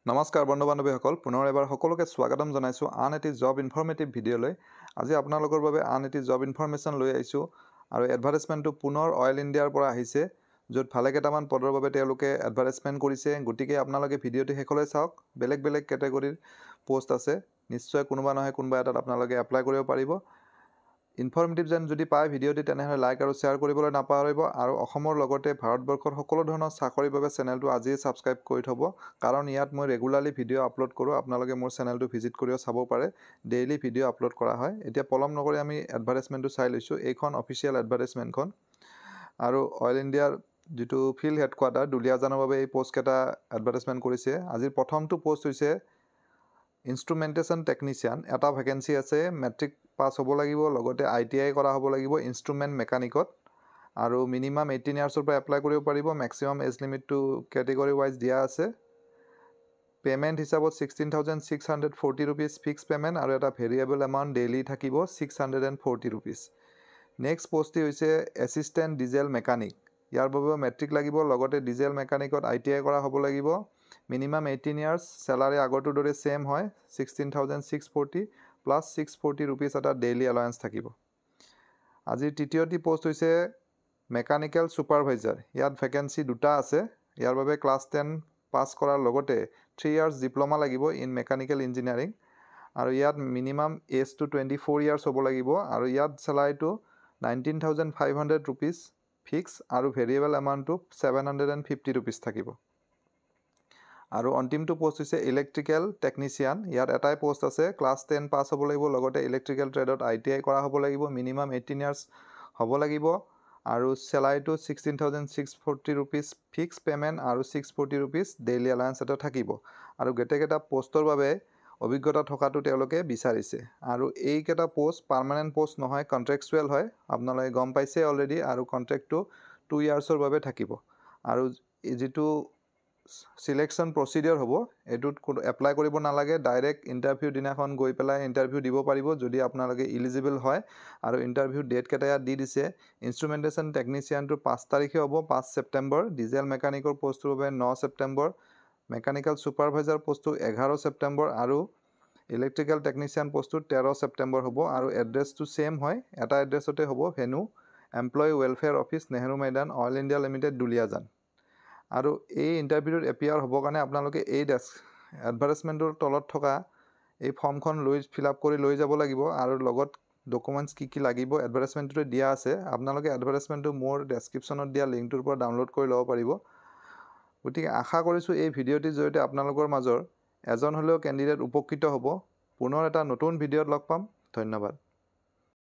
নমস্কাৰ বন্ধু বান্ধৱীসকল পুনৰ এবাৰ সকলোকে স্বাগতম জনাইছোঁ আন এটি জব ইনফৰ্মেটিভ ভিডিঅ'লৈ। আজি আপোনালোকৰ বাবে আন এটি জব ইনফৰ্মেশ্যন লৈ আহিছোঁ আৰু এডভাৰটাইজমেণ্টটো পুনৰ অইল ইণ্ডিয়াৰ পৰা আহিছে, য'ত ভালে কেইটামান পদৰ বাবে তেওঁলোকে এডভাৰটাইজমেণ্ট কৰিছে। গতিকে আপোনালোকে ভিডিঅ'টি শেষলৈ চাওক। বেলেগ বেলেগ কেটেগৰীৰ পোষ্ট আছে, নিশ্চয় কোনোবা নহয় কোনোবা এটাত আপোনালোকে এপ্লাই কৰিব পাৰিব। ইনফৰ্মেটিভ যেন যদি পায় ভিডিঅ'টি তেনেহ'লে লাইক আৰু শ্বেয়াৰ কৰিবলৈ নাপাহৰিব আৰু অসমৰ লগতে ভাৰতবৰ্ষৰ সকলো ধৰণৰ চাকৰিৰ বাবে চেনেলটো আজিয়ে ছাবস্ক্ৰাইব কৰি থ'ব, কাৰণ ইয়াত মই ৰেগুলাৰলি ভিডিঅ' আপলোড কৰোঁ। আপোনালোকে মোৰ চেনেলটো ভিজিট কৰিও চাব পাৰে, ডেইলি ভিডিঅ' আপলোড কৰা হয়। এতিয়া পলম নকৰি আমি এডভাৰটাইজমেণ্টটো চাই লৈছোঁ। এইখন অফিচিয়েল এডভাৰটাইজমেণ্টখন আৰু অইল ইণ্ডিয়াৰ যিটো ফিল্ড হেডকোৱাৰ্টাৰ দুলিয়াজানৰ বাবে এই পোষ্টকেইটা এডভাৰটাইজমেণ্ট কৰিছে। আজিৰ প্ৰথমটো পোষ্ট হৈছে ইনষ্ট্ৰুমেণ্টেশ্যন টেকনিচিয়ান। এটা ভেকেঞ্চি আছে, মেট্ৰিক পাছ হ'ব লাগিব, লগতে ITI কৰা হ'ব লাগিব ইনষ্ট্ৰুমেণ্ট মেকানিকত, আৰু মিনিমাম 18 ইয়াৰ্ছৰ পৰা এপ্লাই কৰিব পাৰিব। মেক্সিমাম এজ লিমিটটো কেটেগৰী ৱাইজ দিয়া আছে। পে'মেণ্ট হিচাপত 16,640 ৰুপিজ ফিক্স পে'মেণ্ট আৰু এটা ভেৰিয়েবল এমাউণ্ট ডেইলি থাকিব 640 ৰুপিজ। নেক্সট পষ্টটি হৈছে এছিষ্টেণ্ট ডিজেল মেকানিক। ইয়াৰ বাবেও মেট্ৰিক লাগিব, লগতে ডিজেল মেকানিকত ITI কৰা হ'ব লাগিব। মিনিমাম 18 ইয়াৰ্ছ, চেলাৰী আগৰটোৰ দৰে ছেইম হয় 16,640 প্লাছ 640 ৰুপিজ এটা ডেইলি এলাৱেঞ্চ থাকিব। আজিৰ তৃতীয়টি পোষ্ট হৈছে মেকানিকেল ছুপাৰভাইজাৰ। ইয়াত ভেকেঞ্চি দুটা আছে। ইয়াৰ বাবে ক্লাছ 10 পাছ কৰাৰ লগতে 3 ইয়াৰ্ছ ডিপ্ল'মা লাগিব ইন মেকানিকেল ইঞ্জিনিয়াৰিং, আৰু ইয়াত মিনিমাম এজটো 24 ইয়াৰ্ছ হ'ব লাগিব, আৰু ইয়াত চেলাৰীটো 19,500 ৰুপিজ ফিক্স আৰু ভেৰিয়েবল এমাউণ্টটো 750 ৰুপিজ থাকিব। আৰু অন্তিমটো পোষ্ট হৈছে ইলেক্ট্ৰিকেল টেকনিচিয়ান। ইয়াত এটাই পোষ্ট আছে, ক্লাছ 10 পাছ হ'ব লাগিব, লগতে ইলেক্ট্ৰিকেল ট্ৰেডত ITI কৰা হ'ব লাগিব, মিনিমাম 18 ইয়াৰ্ছ হ'ব লাগিব, আৰু চেলাৰীটো 16,640 ৰুপিজ ফিক্স পে'মেণ্ট আৰু 640 ৰুপিজ ডেইলি এলাৱেঞ্চ এটা থাকিব। আৰু গোটেইকেইটা পোষ্টৰ বাবে অভিজ্ঞতা থকাটো তেওঁলোকে বিচাৰিছে। আৰু এইকেইটা পোষ্ট পাৰ্মানেণ্ট পোষ্ট নহয়, কণ্ট্ৰেকচুৱেল হয়, আপোনালোকে গম পাইছে অলৰেডি। আৰু কণ্ট্ৰেক্টটো 2 ইয়াৰ্ছৰ বাবে থাকিব। আৰু যিটো চিলেকশ্যন প্ৰচিডিঅ'ৰ হ'ব, এইটোত কোনো এপ্লাই কৰিব নালাগে, ডাইৰেক্ট ইণ্টাৰভিউ দিনাখন গৈ পেলাই ইণ্টাৰভিউ দিব পাৰিব যদি আপোনালোকে ইলিজিবল হয়। আৰু ইণ্টাৰভিউ ডেটকেইটা ইয়াত দি দিছে। ইনষ্ট্ৰুমেণ্টেশ্যন টেকনিচিয়ানটো 5 তাৰিখে হ'ব, 5 ছেপ্টেম্বৰ। ডিজেল মেকানিকৰ পষ্টটোৰ বাবে 9 ছেপ্টেম্বৰ। মেকানিকেল ছুপাৰভাইজাৰ পষ্টটো 11 ছেপ্টেম্বৰ আৰু ইলেক্ট্ৰিকেল টেকনিচিয়ান পষ্টটো 13 ছেপ্টেম্বৰ হ'ব। আৰু এড্ৰেছটো ছেইম হয়, এটা এড্ৰেছতে হ'ব, venue employee welfare office, Nehru Maidan, oil India limited, Duliajan. আৰু এই ইণ্টাৰভিউত এপিয়াৰ হ'বৰ কাৰণে আপোনালোকে এই এডভাৰটাইজমেণ্টৰ তলত থকা এই ফৰ্মখন ফিল আপ কৰি লৈ যাব লাগিব, আৰু লগত ডকুমেণ্টছ কি কি লাগিব এডভাৰটাইজমেণ্টটোতে দিয়া আছে। আপোনালোকে এডভাৰটাইজমেণ্টটো মোৰ ডেছক্ৰিপশ্যনত দিয়া লিংকটোৰ পৰা ডাউনলোড কৰি ল'ব পাৰিব। গতিকে আশা কৰিছোঁ এই ভিডিঅ'টিৰ জৰিয়তে আপোনালোকৰ মাজৰ এজন হ'লেও কেণ্ডিডেট উপকৃত হ'ব। পুনৰ এটা নতুন ভিডিঅ'ত লগ পাম। ধন্যবাদ।